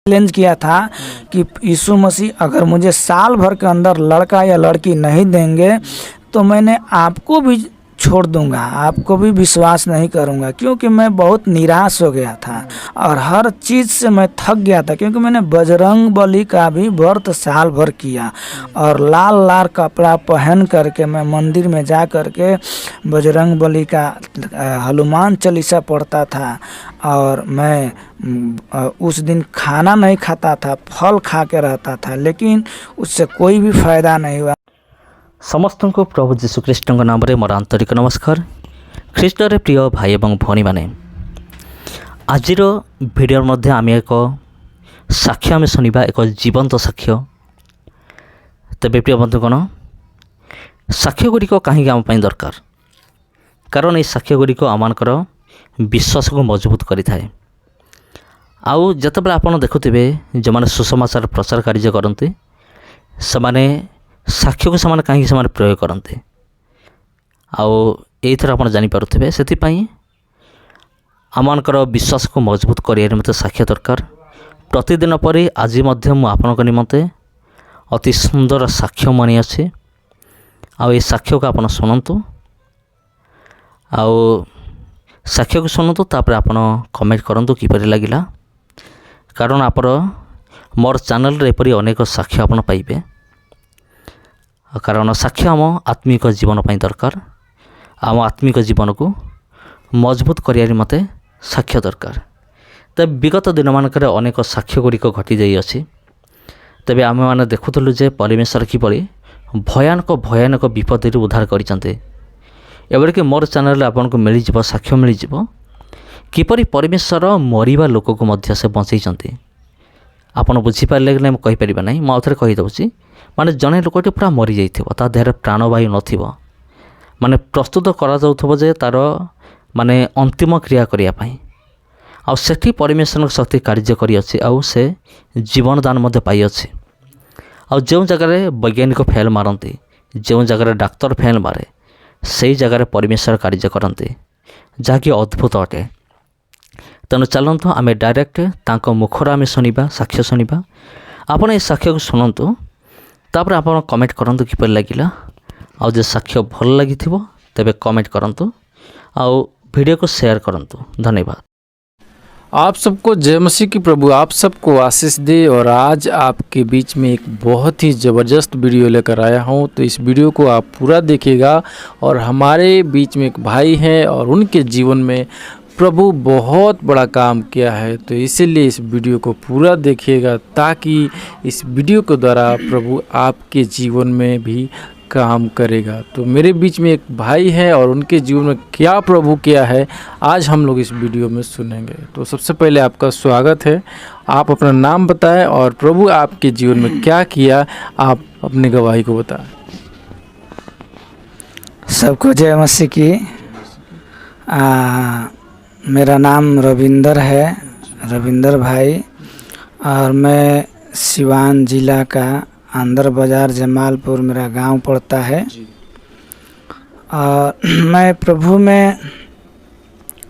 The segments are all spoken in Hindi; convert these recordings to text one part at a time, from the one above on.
चैलेंज किया था कि यीशु मसीह अगर मुझे साल भर के अंदर लड़का या लड़की नहीं देंगे तो मैंने आपको भी छोड़ दूंगा, आपको भी विश्वास नहीं करूंगा, क्योंकि मैं बहुत निराश हो गया था और हर चीज़ से मैं थक गया था। क्योंकि मैंने बजरंग बली का भी व्रत साल भर किया और लाल लाल कपड़ा पहन करके मैं मंदिर में जा करके बजरंग बली का हनुमान चालीसा पढ़ता था और मैं उस दिन खाना नहीं खाता था, फल खा के रहता था, लेकिन उससे कोई भी फायदा नहीं हुआ। समस्त को प्रभु जीशुख्रीष्ट नाम रे मोर आंतरिक नमस्कार। ख्रीष्ट रे प्रिय भाई एवं भौणी माने, आज भिडियो मध्य आम एक साक्ष्य आम शुणा, एक जीवंत साक्ष्य। तेरे प्रिय बंधुगण, साक्ष्य गुड़िक कहीं आम दरकार, कारण ये साक्ष्य गुड़िक आमर विश्वास को मजबूत करें। आउ जिते आप देखुवे जो मैंने सुसमाचार प्रचार कार्य करते से साक्ष्य को से कहीं प्रयोग करते आउर आप जानीपे से आमर विश्वास को मजबूत कर मत साक्ष्य दरकार। प्रतिदिन पर आज आपण निमंते अति सुंदर साक्ष्य मनी अच्छे आउ साक्ष्य को आप शुणु आउ साक्ष्य को शुणु तापर आप कमेंट करूँ किपर लगिला, कारण आप मोर चैनल रे एपरी अनेक साक्ष्य आप पाइबे। कारण साक्ष्य आम आत्मिक जीवन पर दरकार, आम आत्मिक जीवन को मजबूत कर मत साक्ष्य दरकार। तब विगत दिन मानक अनेक साक्ष्य गुड़िक घटी जाइ अच्छी। तेबे आम मैंने देखुलु जे परमेश्वर किपरि भयानक भयानक विपद उद्धार करते। एवं मोर चैनल आपको मिल साक्ष्य मिल किपरि परमेश्वर मरिबा लोक को मध्य से बचैते। आपड़ बुझीपारे कि मुझे कहीपर ना, मुझे कहीदे माने जड़े लोकटी पूरा मरी जाइथिबो, देहर प्राणवायु नथिबो, माने प्रस्तुत करा जाउथबो जे तार माने अंतिम क्रिया करिया पई आ सेठी परमेश्वर शक्ति कार्य करी अछि आ से जीवन दान मध्य पाई अछि। आ जो जगह वैज्ञानिक फेल मारती, जो जगह डाक्तर फेल मारे, से जगह परमेश्वर कार्य करते, जहाँकि अद्भुत अटे। तेणु चलतु आम डायरेक्ट तांको मुखर आम शुणा, साक्ष्य शुणा। आपड़ ये साक्ष्य को शुणु, तापर आप कमेंट करूँ किपर लगिला, आउ जो साक्ष्य भल लगी तेबे कमेंट करूँ, आउ वीडियो को शेयर करूँ। धन्यवाद। आप सबको जय मसीह की प्रभु आप सबको आशीष दे। और आज आपके बीच में एक बहुत ही ज़बरदस्त वीडियो लेकर आया हूं, तो इस वीडियो को आप पूरा देखिएगा। और हमारे बीच में एक भाई हैं और उनके जीवन में प्रभु बहुत बड़ा काम किया है, तो इसीलिए इस वीडियो को पूरा देखिएगा, ताकि इस वीडियो के द्वारा प्रभु आपके जीवन में भी काम करेगा। तो मेरे बीच में एक भाई है और उनके जीवन में क्या प्रभु किया है, आज हम लोग इस वीडियो में सुनेंगे। तो सबसे पहले आपका स्वागत है, आप अपना नाम बताएं और प्रभु आपके जीवन में क्या किया, आप अपनी गवाही को बताएं। सबको जय मसीह की। मेरा नाम रविंदर है, रविंदर भाई, और मैं सिवान ज़िला का अंदर बाज़ार जमालपुर मेरा गांव पड़ता है। और मैं प्रभु में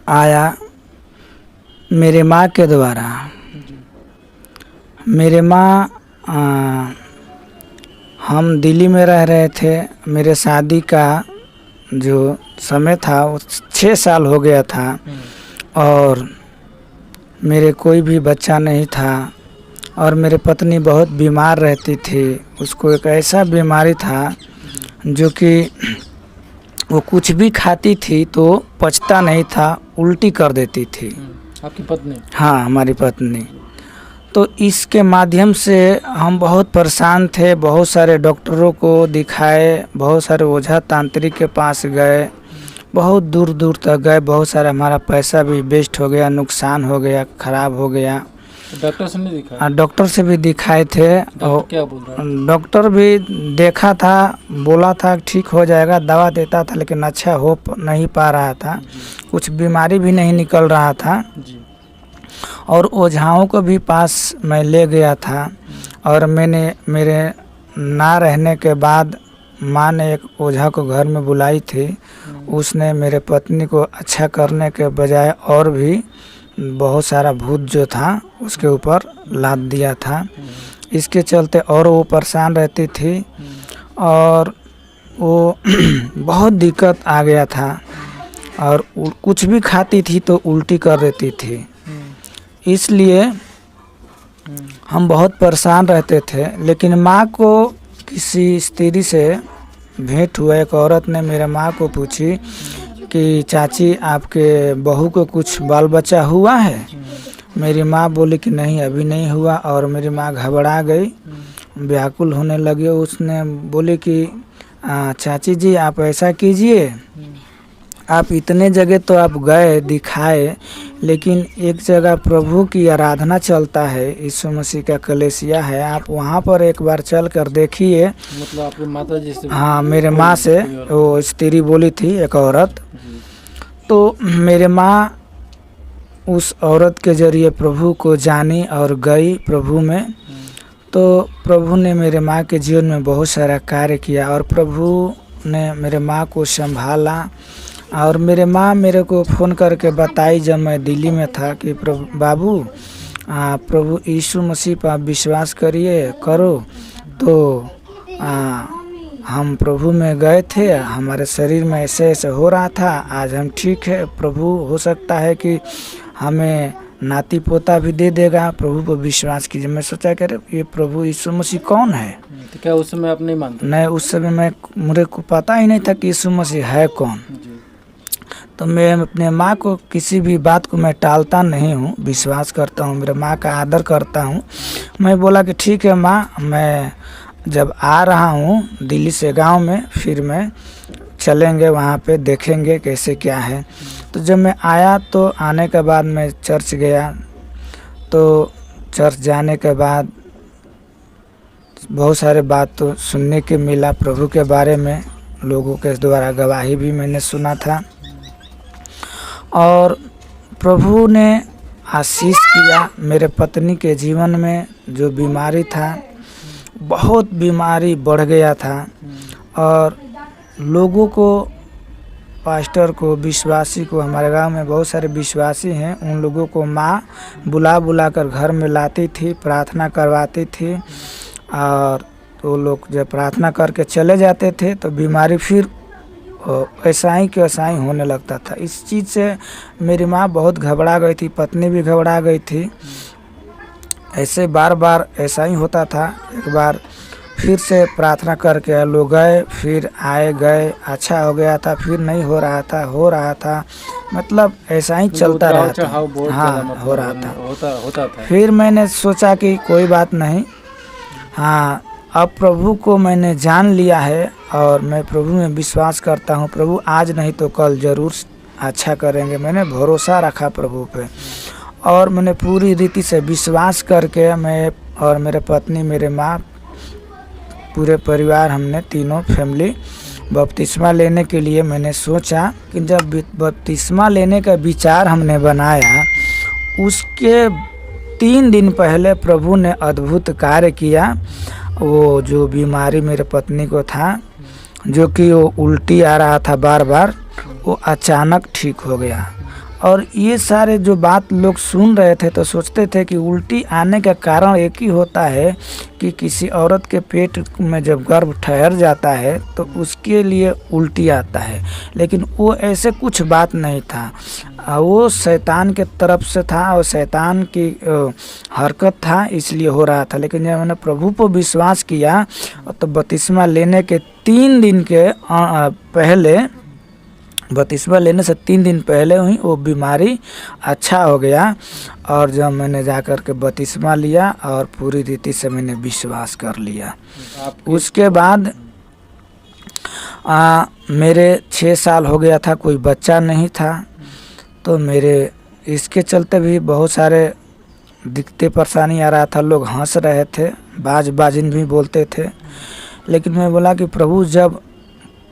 आया मेरे माँ के द्वारा। मेरे माँ, हम दिल्ली में रह रहे थे, मेरे शादी का जो समय था वो 6 साल हो गया था और मेरे कोई भी बच्चा नहीं था। और मेरे पत्नी बहुत बीमार रहती थी, उसको एक ऐसा बीमारी था जो कि वो कुछ भी खाती थी तो पचता नहीं था, उल्टी कर देती थी। आपकी पत्नी? हाँ, हमारी पत्नी। तो इसके माध्यम से हम बहुत परेशान थे, बहुत सारे डॉक्टरों को दिखाए, बहुत सारे ओझा तांत्रिक के पास गए, बहुत दूर दूर तक गए, बहुत सारा हमारा पैसा भी वेस्ट हो गया, नुकसान हो गया, ख़राब हो गया। डॉक्टर से नहीं दिखाया? डॉक्टर से भी दिखाए थे। और क्या बोल रहा है? डॉक्टर भी देखा था, बोला था ठीक हो जाएगा, दवा देता था, लेकिन अच्छा हो नहीं पा रहा था, कुछ बीमारी भी नहीं निकल रहा था जी। और ओझाओं को भी पास मैं ले गया था। और मैंने मेरे ना रहने के बाद माँ ने एक ओझा को घर में बुलाई थी, उसने मेरे पत्नी को अच्छा करने के बजाय और भी बहुत सारा भूत जो था उसके ऊपर लाद दिया था। इसके चलते और वो परेशान रहती थी और वो बहुत दिक्कत आ गया था और कुछ भी खाती थी तो उल्टी कर देती थी। इसलिए हम बहुत परेशान रहते थे। लेकिन माँ को किसी स्त्री से भेंट हुआ। एक औरत ने मेरे माँ को पूछी कि चाची आपके बहू को कुछ बाल बच्चा हुआ है? मेरी माँ बोली कि नहीं अभी नहीं हुआ। और मेरी माँ घबरा गई, व्याकुल होने लगी। उसने बोली कि चाची जी आप ऐसा कीजिए, आप इतने जगह तो आप गए दिखाए, लेकिन एक जगह प्रभु की आराधना चलता है, यीशु मसीह का कलीसिया है, आप वहाँ पर एक बार चल कर देखिए। मतलब आपकी माता जी से? हाँ, मेरे माँ से वो स्त्री बोली थी, एक औरत। तो मेरे माँ उस औरत के जरिए प्रभु को जानी और गई प्रभु में। तो प्रभु ने मेरे माँ के जीवन में बहुत सारा कार्य किया और प्रभु ने मेरे माँ को संभाला। और मेरे माँ मेरे को फ़ोन करके बताई जब मैं दिल्ली में था कि प्रभु बाबू प्रभु यीशु मसीह पर आप विश्वास करो। तो हम प्रभु में गए थे, हमारे शरीर में ऐसे ऐसे हो रहा था, आज हम ठीक है। प्रभु हो सकता है कि हमें नाती पोता भी दे देगा, प्रभु पर विश्वास कीजिए। मैं सोचा कि ये प्रभु यीशु मसीह कौन है? तो क्या उस समय आप नहीं मानते? नहीं, उस समय मुझे को पता ही नहीं था कि यीशु मसीह है कौन। तो मैं अपने माँ को किसी भी बात को मैं टालता नहीं हूँ, विश्वास करता हूँ, मेरे माँ का आदर करता हूँ। मैं बोला कि ठीक है माँ, मैं जब आ रहा हूँ दिल्ली से गांव में, फिर मैं चलेंगे वहाँ पे देखेंगे कैसे क्या है। तो जब मैं आया तो आने के बाद मैं चर्च गया। तो चर्च जाने के बाद बहुत सारे बात तो सुनने के मिला प्रभु के बारे में, लोगों के द्वारा गवाही भी मैंने सुना था। और प्रभु ने आशीष किया। मेरे पत्नी के जीवन में जो बीमारी था, बहुत बीमारी बढ़ गया था और लोगों को, पास्टर को, विश्वासी को, हमारे गांव में बहुत सारे विश्वासी हैं, उन लोगों को माँ बुला कर घर में लाती थी, प्रार्थना करवाती थी। और तो लोग जब प्रार्थना करके चले जाते थे तो बीमारी फिर ऐसा ही कि ऐसा ही होने लगता था। इस चीज़ से मेरी माँ बहुत घबरा गई थी, पत्नी भी घबरा गई थी। ऐसे बार बार ऐसा ही होता था। एक बार फिर से प्रार्थना करके लोग गए, फिर आए गए, अच्छा हो गया था, फिर नहीं हो रहा था, मतलब ऐसा ही चलता रहा था। हाँ, हो रहा था, होता था। फिर मैंने सोचा कि कोई बात नहीं, हाँ अब प्रभु को मैंने जान लिया है और मैं प्रभु में विश्वास करता हूँ। प्रभु आज नहीं तो कल ज़रूर अच्छा करेंगे। मैंने भरोसा रखा प्रभु पे और मैंने पूरी रीति से विश्वास करके मैं और मेरे पत्नी, मेरे माँ, पूरे परिवार, हमने तीनों फैमिली बपतिस्मा लेने के लिए मैंने सोचा कि जब बपतिस्मा लेने का विचार हमने बनाया, उसके 3 दिन पहले प्रभु ने अद्भुत कार्य किया। वो जो बीमारी मेरे पत्नी को था, जो कि वो उल्टी आ रहा था बार बार, वो अचानक ठीक हो गया। और ये सारे जो बात लोग सुन रहे थे तो सोचते थे कि उल्टी आने का कारण एक ही होता है कि किसी औरत के पेट में जब गर्भ ठहर जाता है तो उसके लिए उल्टी आता है। लेकिन वो ऐसे कुछ बात नहीं था, वो शैतान के तरफ से था और शैतान की हरकत था, इसलिए हो रहा था। लेकिन जब मैंने प्रभु पर विश्वास किया तो बपतिस्मा लेने के 3 दिन के पहले, बपतिस्मा लेने से 3 दिन पहले ही वो बीमारी अच्छा हो गया। और जब मैंने जा कर के बपतिस्मा लिया और पूरी रीति से मैंने विश्वास कर लिया, उसके बाद मेरे 6 साल हो गया था, कोई बच्चा नहीं था। तो मेरे इसके चलते भी बहुत सारे दिक्कतें परेशानी आ रहा था। लोग हंस रहे थे, बाजिन भी बोलते थे। लेकिन मैं बोला कि प्रभु जब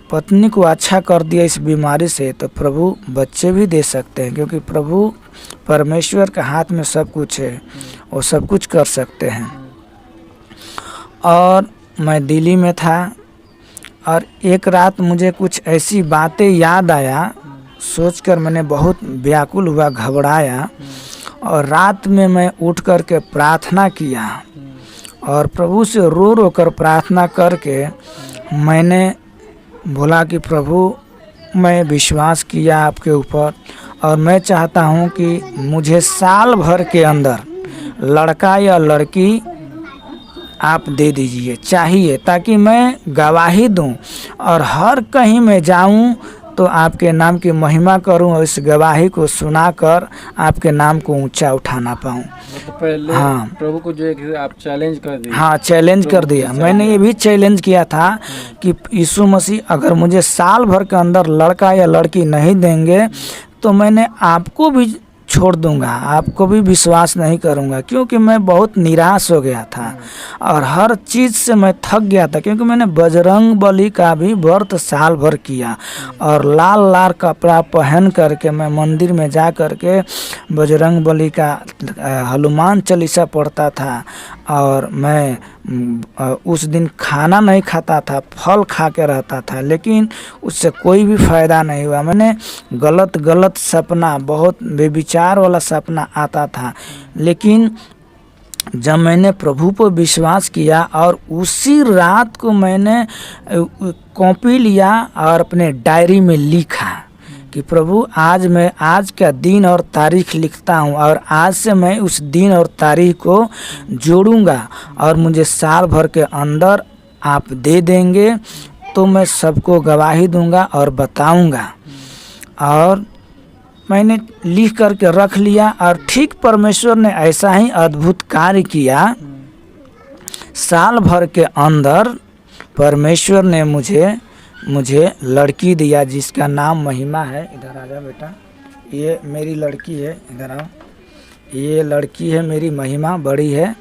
पत्नी को अच्छा कर दिया इस बीमारी से, तो प्रभु बच्चे भी दे सकते हैं, क्योंकि प्रभु परमेश्वर के हाथ में सब कुछ है, वो सब कुछ कर सकते हैं। और मैं दिल्ली में था और एक रात मुझे कुछ ऐसी बातें याद आया, सोचकर मैंने बहुत व्याकुल हुआ, घबराया। और रात में मैं उठ कर के प्रार्थना किया और प्रभु से रो रो कर प्रार्थना करके मैंने बोला कि प्रभु मैं विश्वास किया आपके ऊपर और मैं चाहता हूँ कि मुझे साल भर के अंदर लड़का या लड़की आप दे दीजिए चाहिए, ताकि मैं गवाही दूं और हर कहीं मैं जाऊं तो आपके नाम की महिमा करूं और इस गवाही को सुनाकर आपके नाम को ऊंचा उठाना पाऊं। तो पहले हाँ। प्रभु को जो है कि आप चैलेंज कर दिए। हाँ, चैलेंज कर दिया। मैंने ये भी चैलेंज किया था कि यीशु मसीह अगर मुझे साल भर के अंदर लड़का या लड़की नहीं देंगे तो मैंने आपको भी छोड़ दूंगा, आपको भी विश्वास नहीं करूंगा, क्योंकि मैं बहुत निराश हो गया था और हर चीज़ से मैं थक गया था, क्योंकि मैंने बजरंग बली का भी व्रत साल भर किया और लाल लाल कपड़ा पहन करके मैं मंदिर में जा करके बजरंग बली का हनुमान चालीसा पढ़ता था और मैं उस दिन खाना नहीं खाता था, फल खा के रहता था, लेकिन उससे कोई भी फ़ायदा नहीं हुआ। मैंने गलत सपना, बहुत बेविचार वाला सपना आता था, लेकिन जब मैंने प्रभु पर विश्वास किया और उसी रात को मैंने कॉपी लिया और अपने डायरी में लिखा कि प्रभु मैं आज का दिन और तारीख लिखता हूँ और आज से मैं उस दिन और तारीख को जोड़ूंगा और मुझे साल भर के अंदर आप दे देंगे तो मैं सबको गवाही दूंगा और बताऊंगा। और मैंने लिख करके रख लिया और ठीक परमेश्वर ने ऐसा ही अद्भुत कार्य किया। साल भर के अंदर परमेश्वर ने मुझे लड़की दिया जिसका नाम महिमा है। इधर आ जा बेटा, ये मेरी लड़की है, इधर आओ। ये लड़की है मेरी महिमा, बड़ी है,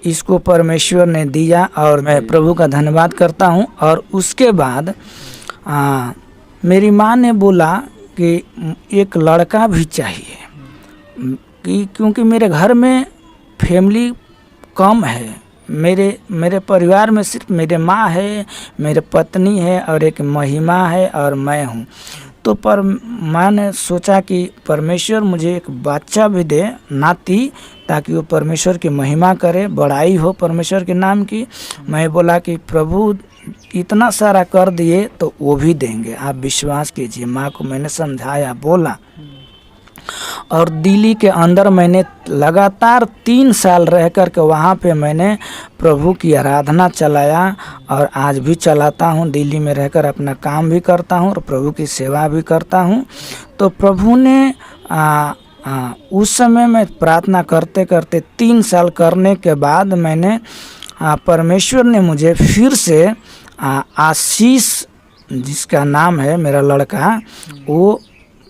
इसको परमेश्वर ने दिया और मैं प्रभु का धन्यवाद करता हूँ। और उसके बाद मेरी माँ ने बोला कि एक लड़का भी चाहिए, क्योंकि मेरे घर में फैमिली कम है, मेरे परिवार में सिर्फ मेरे माँ है, मेरे पत्नी है और एक महिमा है और मैं हूँ। तो पर माँ ने सोचा कि परमेश्वर मुझे एक बच्चा भी दे, नाती, ताकि वो परमेश्वर की महिमा करे, बड़ाई हो परमेश्वर के नाम की। मैं बोला कि प्रभु इतना सारा कर दिए तो वो भी देंगे, आप विश्वास कीजिए। माँ को मैंने समझाया, बोला, और दिल्ली के अंदर मैंने लगातार 3 साल रह कर के वहाँ पे मैंने प्रभु की आराधना चलाया और आज भी चलाता हूँ। दिल्ली में रहकर अपना काम भी करता हूँ और प्रभु की सेवा भी करता हूँ। तो प्रभु ने उस समय में प्रार्थना करते करते 3 साल करने के बाद मैंने परमेश्वर ने मुझे फिर से आशीष, जिसका नाम है मेरा लड़का, वो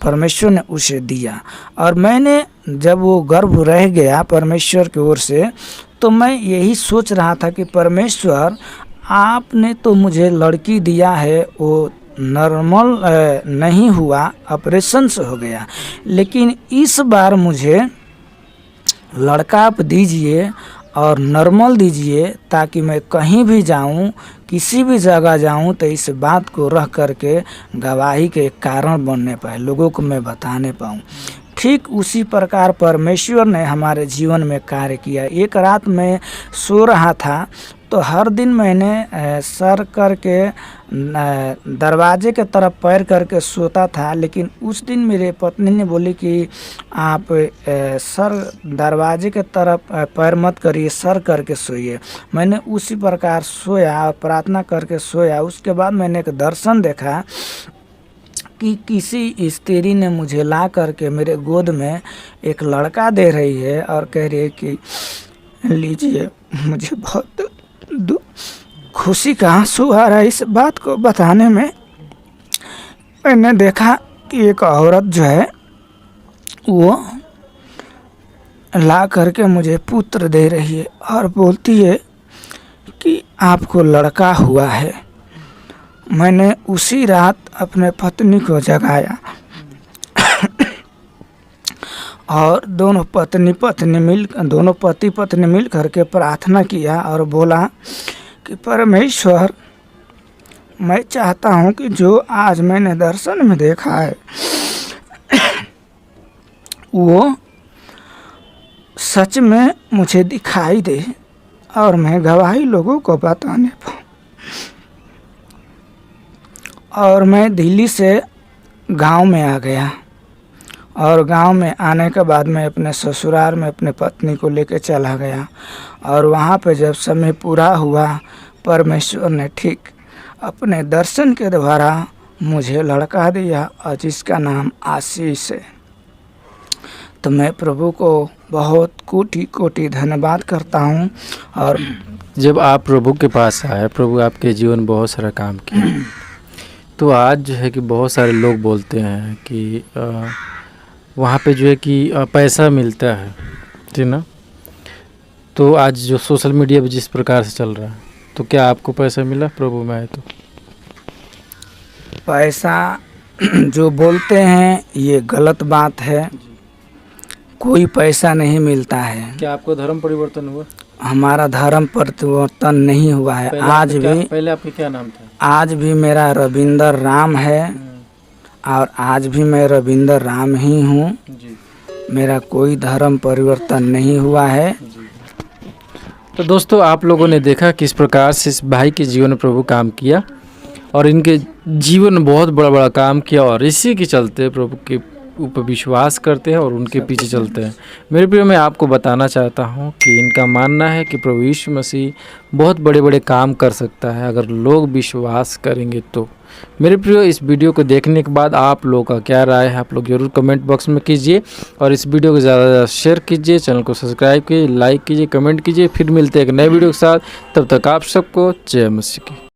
परमेश्वर ने उसे दिया। और मैंने जब वो गर्भ रह गया परमेश्वर की ओर से, तो मैं यही सोच रहा था कि परमेश्वर आपने तो मुझे लड़की दिया है, वो नॉर्मल नहीं हुआ, ऑपरेशन से हो गया, लेकिन इस बार मुझे लड़का आप दीजिए और नॉर्मल दीजिए, ताकि मैं कहीं भी जाऊं, किसी भी जगह जाऊं तो इस बात को रह करके गवाही के कारण बनने पाए, लोगों को मैं बताने पाऊं। ठीक उसी प्रकार परमेश्वर ने हमारे जीवन में कार्य किया। एक रात मैं सो रहा था तो हर दिन मैंने सर करके दरवाजे के तरफ पैर करके सोता था, लेकिन उस दिन मेरे पत्नी ने बोली कि आप सर दरवाजे के तरफ पैर मत करिए, सर करके सोइए। मैंने उसी प्रकार सोया और प्रार्थना करके सोया। उसके बाद मैंने एक दर्शन देखा कि किसी स्त्री ने मुझे ला करके मेरे गोद में एक लड़का दे रही है और कह रही है कि लीजिए। मुझे बहुत खुशी का आंसू आ रहा है इस बात को बताने में। मैंने देखा कि एक औरत जो है वो ला करके मुझे पुत्र दे रही है और बोलती है कि आपको लड़का हुआ है। मैंने उसी रात अपने पत्नी को जगाया और दोनों पति पत्नी मिल करके प्रार्थना किया और बोला कि परमेश्वर, मैं चाहता हूँ कि जो आज मैंने दर्शन में देखा है वो सच में मुझे दिखाई दे और मैं गवाही लोगों को बताने पाऊँ। और मैं दिल्ली से गांव में आ गया और गांव में आने के बाद मैं अपने ससुराल में अपने पत्नी को लेकर चला गया और वहाँ पे जब समय पूरा हुआ परमेश्वर ने ठीक अपने दर्शन के द्वारा मुझे लड़का दिया और जिसका नाम आशीष है। तो मैं प्रभु को बहुत कोटि कोटि धन्यवाद करता हूँ। और जब आप प्रभु के पास आए, प्रभु आपके जीवन में बहुत सारा काम किया, तो आज जो है कि बहुत सारे लोग बोलते हैं कि वहाँ पे जो है कि पैसा मिलता है, ठीक ना। तो आज जो सोशल मीडिया पे जिस प्रकार से चल रहा है, तो क्या आपको पैसा मिला प्रभु में आए तो? पैसा जो बोलते हैं ये गलत बात है, कोई पैसा नहीं मिलता है। क्या आपको धर्म परिवर्तन हुआ? हमारा धर्म परिवर्तन नहीं हुआ है। पहले आपका क्या नाम था? आज भी मेरा रविंदर राम है और आज भी मैं रविंदर राम ही हूँ। जी। मेरा कोई धर्म परिवर्तन नहीं हुआ है। तो दोस्तों, आप लोगों ने देखा किस प्रकार से इस भाई के जीवन में प्रभु काम किया और इनके जीवन में बहुत बड़ा बड़ा काम किया और इसी के चलते प्रभु के ऊपर विश्वास करते हैं और उनके पीछे चलते हैं। मेरे प्रिय, मैं आपको बताना चाहता हूं कि इनका मानना है कि प्रभु यीशु मसीह बहुत बड़े बड़े काम कर सकता है अगर लोग विश्वास करेंगे तो। मेरे प्रिय, इस वीडियो को देखने के बाद आप लोगों का क्या राय है, आप लोग जरूर कमेंट बॉक्स में कीजिए और इस वीडियो को ज़्यादा से ज़्यादा शेयर कीजिए, चैनल को सब्सक्राइब कीजिए, लाइक कीजिए, कमेंट कीजिए। फिर मिलते हैं एक नए वीडियो के साथ, तब तक आप सबको जय मसीह की।